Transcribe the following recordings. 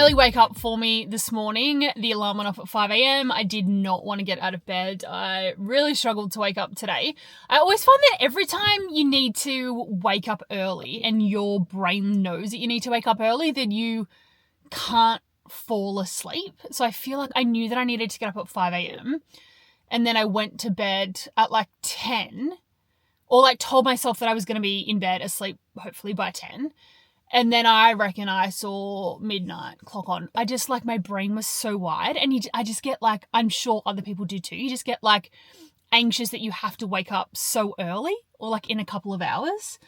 early wake up for me this morning. The alarm went off at 5 a.m. I did not want to get out of bed. I really struggled to wake up today. I always find that every time you need to wake up early and your brain knows that you need to wake up early, then you can't fall asleep. So I feel like I knew that I needed to get up at 5 a.m. and then I went to bed at like 10, or like told myself that I was going to be in bed asleep hopefully by 10. And then I reckon I saw midnight clock on. I just like, my brain was so wide, and I just get like, I'm sure other people do too. You just get like anxious that you have to wake up so early, or like in a couple of hours.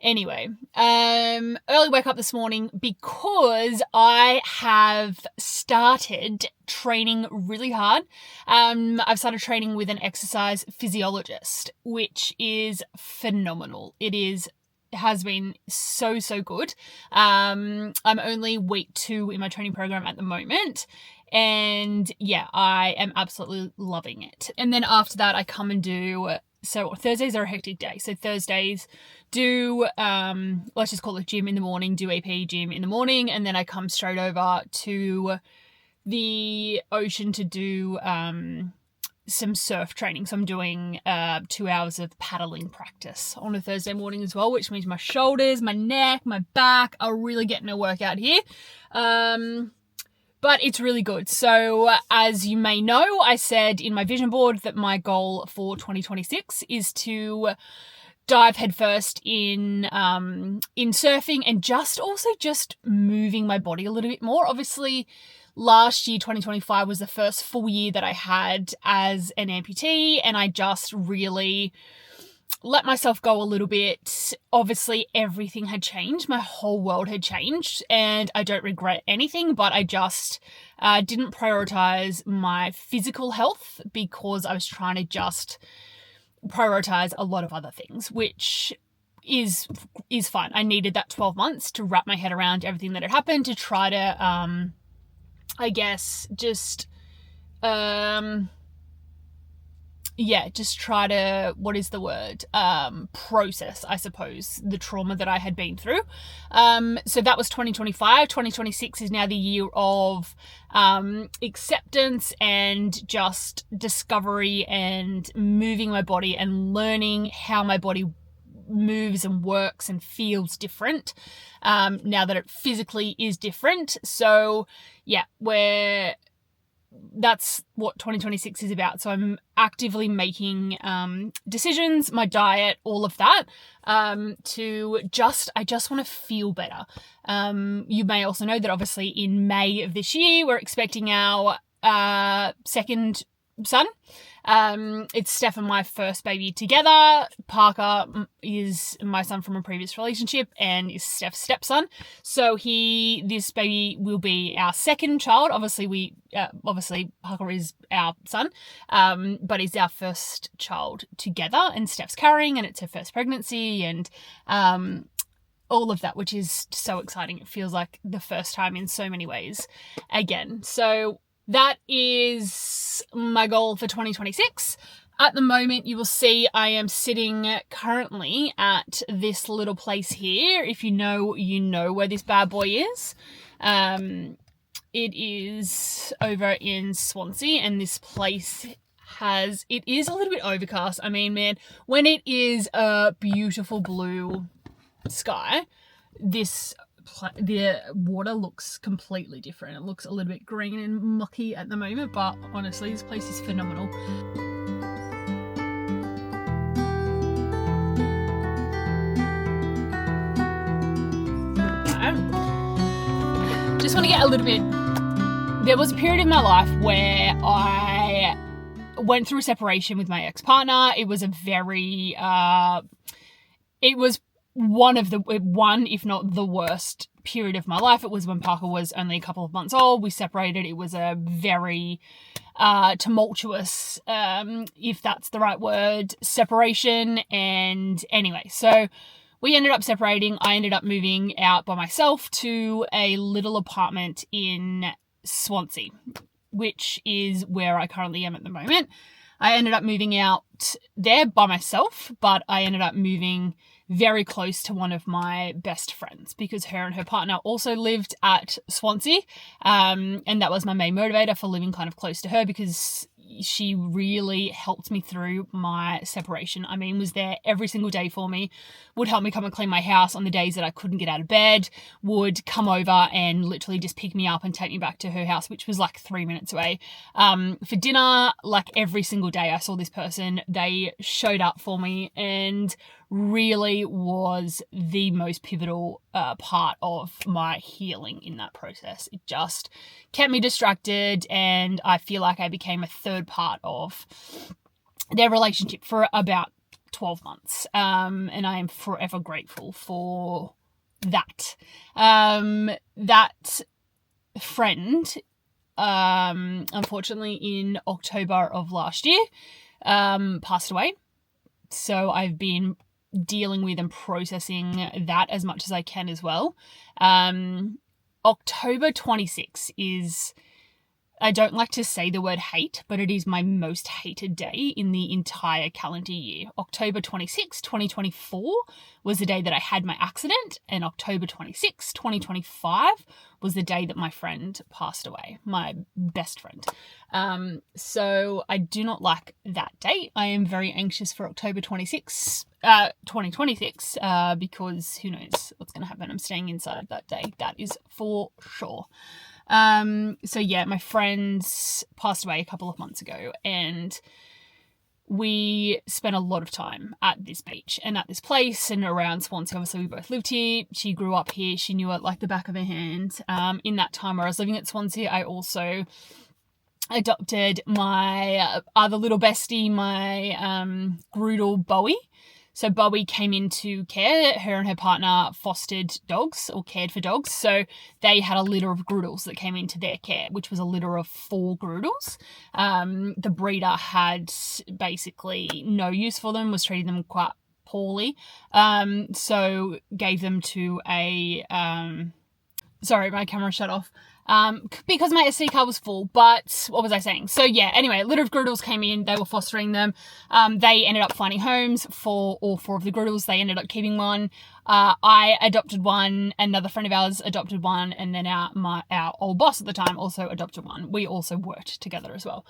Anyway, early wake up this morning because I have started training really hard. I've started training with an exercise physiologist, which is phenomenal. It has been so good. I'm only week 2 in my training program at the moment, and yeah, I am absolutely loving it. And then after that, I come and do, so Thursdays are a hectic day. So Thursdays do, let's just call it gym in the morning, do AP gym in the morning, and then I come straight over to the ocean to do some surf training. So I'm doing 2 hours of paddling practice on a Thursday morning as well, which means my shoulders, my neck, my back are really getting a workout here. But it's really good. So as you may know, I said in my vision board that my goal for 2026 is to dive headfirst in surfing, and just moving my body a little bit more. Obviously, last year, 2025, was the first full year that I had as an amputee, and I just really let myself go a little bit. Obviously, everything had changed. My whole world had changed, and I don't regret anything, but I just didn't prioritize my physical health because I was trying to just prioritize a lot of other things, which is fine. I needed that 12 months to wrap my head around everything that had happened, to try to I guess just try to, process, I suppose, the trauma that I had been through. So that was 2025. 2026 is now the year of acceptance and just discovery and moving my body and learning how my body moves and works and feels different now that it physically is different. So yeah, that's what 2026 is about. So I'm actively making decisions, my diet, all of that, I just want to feel better. You may also know that obviously in May of this year, we're expecting our second son. It's Steph and my first baby together. Parker is my son from a previous relationship and is Steph's stepson. So this baby will be our second child. Obviously Parker is our son, but he's our first child together, and Steph's carrying, and it's her first pregnancy, and all of that, which is so exciting. It feels like the first time in so many ways again. So that is my goal for 2026. At the moment, you will see I am sitting currently at this little place here. If you know, you know where this bad boy is. It is over in Swansea, and this place it is a little bit overcast. I mean, man, when it is a beautiful blue sky, the water looks completely different. It looks a little bit green and mucky at the moment, but honestly, this place is phenomenal. Just want to get a little bit. There was a period in my life where I went through a separation with my ex-partner. It was one, if not the worst period of my life. It was when Parker was only a couple of months old. We separated. It was a very tumultuous, if that's the right word, separation. And anyway, so we ended up separating. I ended up moving out by myself to a little apartment in Swansea, which is where I currently am at the moment. I ended up moving out there by myself, but I ended up moving very close to one of my best friends because her and her partner also lived at Swansea. And that was my main motivator for living kind of close to her because she really helped me through my separation. I mean, was there every single day for me, would help me come and clean my house on the days that I couldn't get out of bed, would come over and literally just pick me up and take me back to her house, which was like 3 minutes away. For dinner, like every single day I saw this person, they showed up for me and really was the most pivotal part of my healing in that process. It just kept me distracted, and I feel like I became a third part of their relationship for about 12 months. And I am forever grateful for that. That friend, unfortunately in October of last year, passed away. So I've been dealing with and processing that as much as I can as well. October 26 is, I don't like to say the word hate, but it is my most hated day in the entire calendar year. October 26, 2024 was the day that I had my accident, and October 26, 2025 was the day that my friend passed away, my best friend. So I do not like that date. I am very anxious for October 26, 2026, because who knows what's going to happen. I'm staying inside that day. That is for sure. So yeah, my friend passed away a couple of months ago, and we spent a lot of time at this beach and at this place and around Swansea. Obviously, we both lived here. She grew up here. She knew it like the back of her hand. In that time where I was living at Swansea, I also adopted my other little bestie, my Groodle Bowie. So Bowie came into care. Her and her partner fostered dogs or cared for dogs. So they had a litter of Groodles that came into their care, which was a litter of 4 Groodles. The breeder had basically no use for them, was treating them quite poorly. So gave them to a... sorry, my camera shut off. Because my SD card was full, but what was I saying? So yeah, anyway, a litter of Groodles came in, they were fostering them. They ended up finding homes for all 4 of the Groodles. They ended up keeping one. I adopted one, another friend of ours adopted one, and then our old boss at the time also adopted one. We also worked together as well.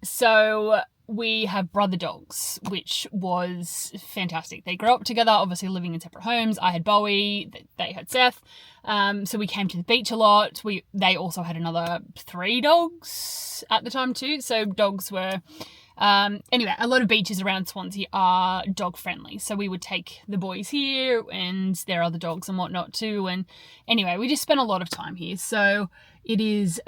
So we have brother dogs, which was fantastic. They grew up together, obviously living in separate homes. I had Bowie, they had Seth. So we came to the beach a lot. They also had another 3 dogs at the time too. So dogs were, anyway, a lot of beaches around Swansea are dog friendly. So we would take the boys here and their other dogs and whatnot too. And anyway, we just spent a lot of time here. So it is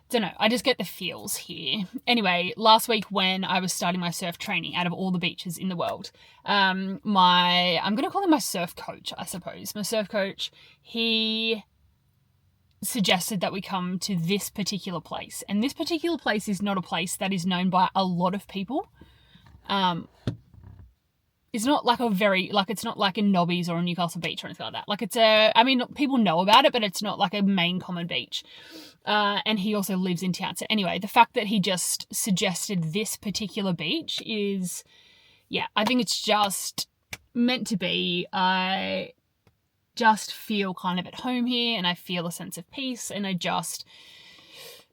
don't know, I just get the feels here. Anyway, last week when I was starting my surf training out of all the beaches in the world, I'm going to call him my surf coach, I suppose. My surf coach, he suggested that we come to this particular place. And this particular place is not a place that is known by a lot of people. It's not like it's not like in Nobbies or in Newcastle Beach or anything like that. People know about it, but it's not like a main common beach. And he also lives in town. So anyway, the fact that he just suggested this particular beach is, yeah, I think it's just meant to be. I just feel kind of at home here, and I feel a sense of peace, and I just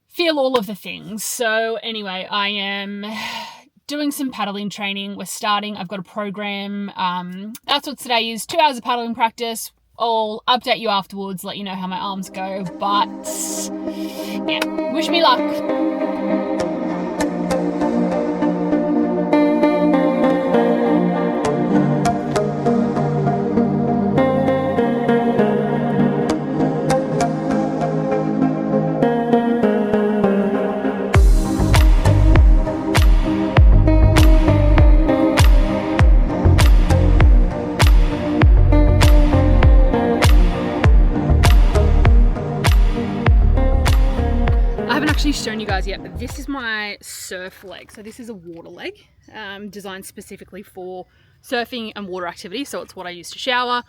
feel all of the things. So anyway, I am doing some paddling training. I've got a program. That's what today is, 2 hours of paddling practice. I'll update you afterwards, let you know how my arms go, but yeah, wish me luck. Shown you guys yet, but this is my surf leg. So this is a water leg, designed specifically for surfing and water activity. So it's what I use to shower,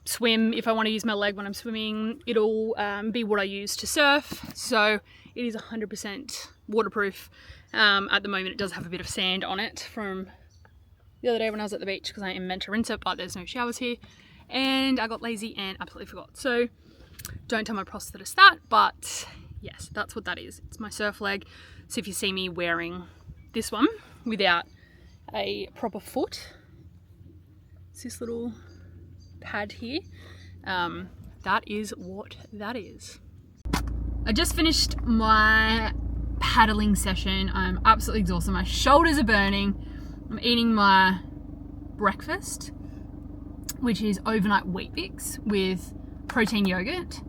swim. If I want to use my leg when I'm swimming, it'll be what I use to surf. So It is 100% waterproof. At the moment it does have a bit of sand on it from the other day when I was at the beach, because I am meant to rinse it, but there's no showers here. And I got lazy and absolutely forgot. So don't tell my prosthetist that, but yes, that's what that is. It's my surf leg. So if you see me wearing this one without a proper foot, it's this little pad here. That is what that is. I just finished my paddling session. I'm absolutely exhausted. My shoulders are burning. I'm eating my breakfast, which is overnight Wheat Bix with protein yogurt.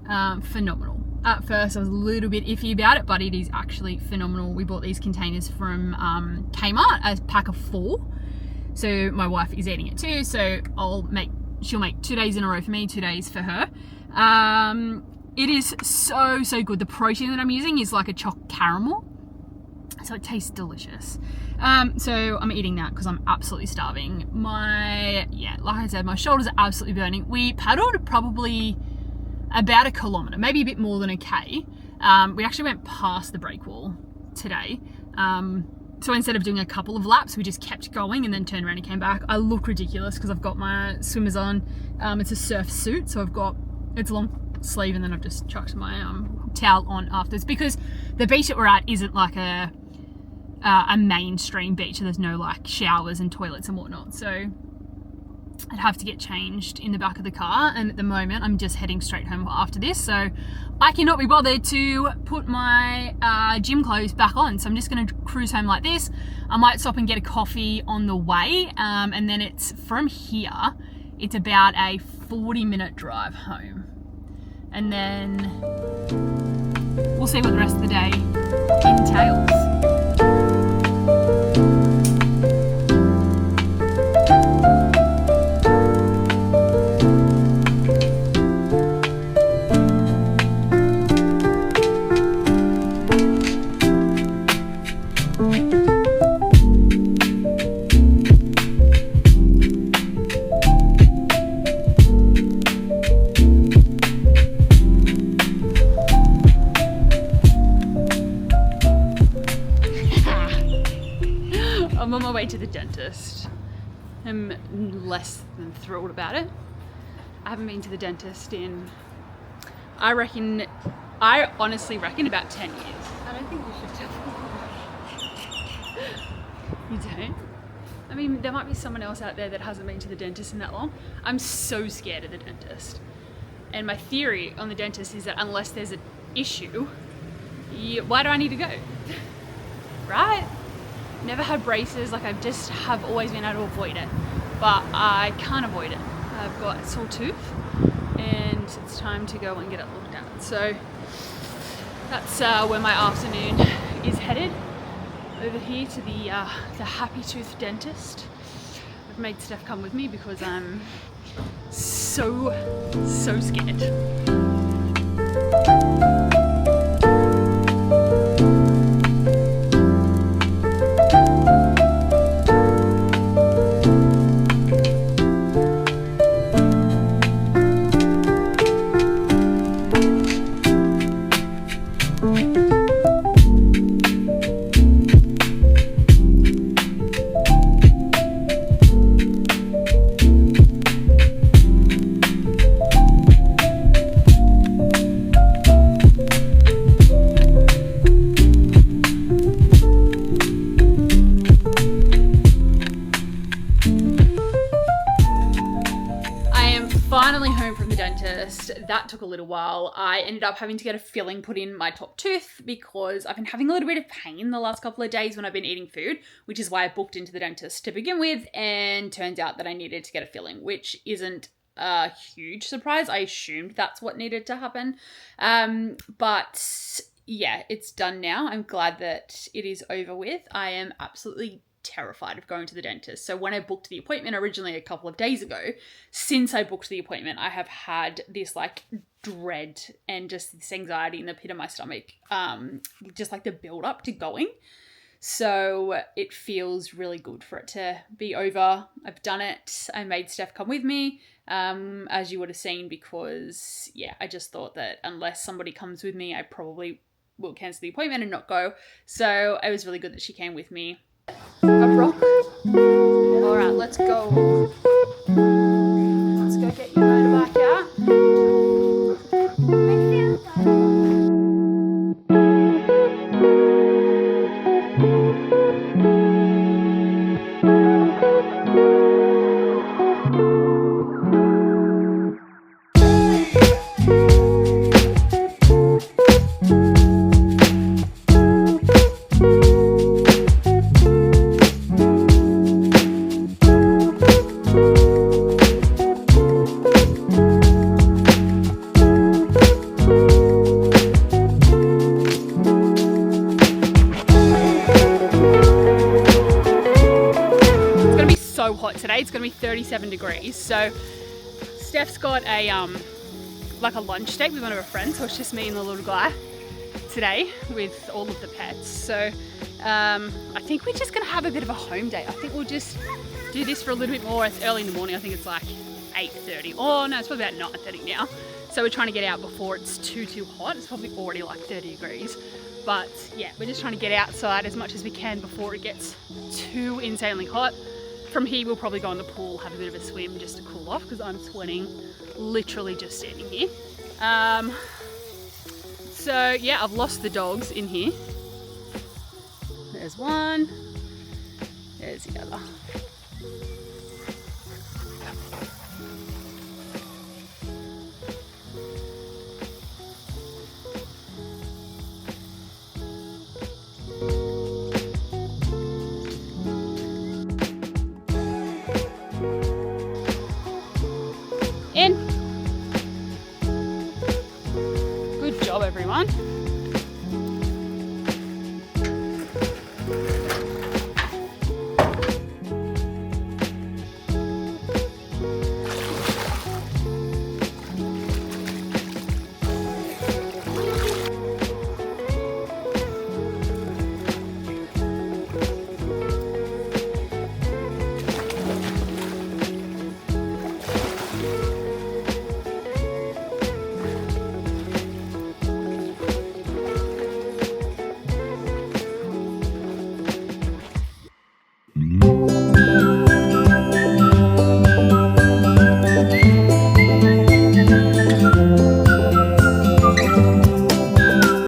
Phenomenal. At first I was a little bit iffy about it, but it is actually phenomenal. We bought these containers from Kmart, a pack of 4. So my wife is eating it too. So she'll make 2 days in a row for me, 2 days for her. It is so good. The protein that I'm using is like a choc caramel, so it tastes delicious. So I'm eating that because I'm absolutely starving. Like I said, my shoulders are absolutely burning. We paddled probably about 1 kilometre, maybe a bit more than a K. We actually went past the break wall today. So instead of doing a couple of laps, we just kept going and then turned around and came back. I look ridiculous because I've got my swimmers on. It's a surf suit, so it's a long sleeve, and then I've just chucked my towel on afterwards, because the beach that we're at isn't like a mainstream beach, so there's no like showers and toilets and whatnot. So I'd have to get changed in the back of the car, and at the moment I'm just heading straight home after this, so I cannot be bothered to put my gym clothes back on. So I'm just going to cruise home like this. I might stop and get a coffee on the way, and then it's from here, it's about a 40-minute drive home, and then we'll see what the rest of the day entails. I'm on my way to the dentist. I'm less than thrilled about it. I haven't been to the dentist in, I honestly reckon about 10 years. I don't think you should tell me. You don't? I mean, there might be someone else out there that hasn't been to the dentist in that long. I'm so scared of the dentist. And my theory on the dentist is that unless there's an issue, why do I need to go? Right? Never had braces, like I just have always been able to avoid it, but I can't avoid it. I've got a sore tooth and it's time to go and get it looked at. So that's where my afternoon is headed, over here to the Happy Tooth dentist. I've made Steph come with me because I'm so scared. Finally home from the dentist. That took a little while. I ended up having to get a filling put in my top tooth because I've been having a little bit of pain the last couple of days when I've been eating food, which is why I booked into the dentist to begin with, and turns out that I needed to get a filling, which isn't a huge surprise. I assumed that's what needed to happen. But yeah, it's done now. I'm glad that it is over with. I am absolutely terrified of going to the dentist. So when I booked the appointment originally a couple of days ago, since I booked the appointment, I have had this like dread and just this anxiety in the pit of my stomach, just like the build up to going. So it feels really good for it to be over. I've done it. I made Steph come with me, as you would have seen, because yeah, I just thought that unless somebody comes with me, I probably will cancel the appointment and not go. So it was really good that she came with me. A rock. All right, let's go. Let's go get your motorbike out. So hot today. It's gonna be 37 degrees. So Steph's got a like a lunch date with one of her friends, so it's just me and the little guy today with all of the pets. So I think we're just gonna have a bit of a home day. I think we'll just do this for a little bit more. It's early in the morning. I think it's like 8:30. Oh no, it's probably about 9:30 now. So we're trying to get out before it's too hot. It's probably already like 30 degrees. But yeah, we're just trying to get outside as much as we can before it gets too insanely hot. From here, we'll probably go in the pool, have a bit of a swim just to cool off because I'm sweating literally just standing here. So yeah, I've lost the dogs in here. There's one, there's the other.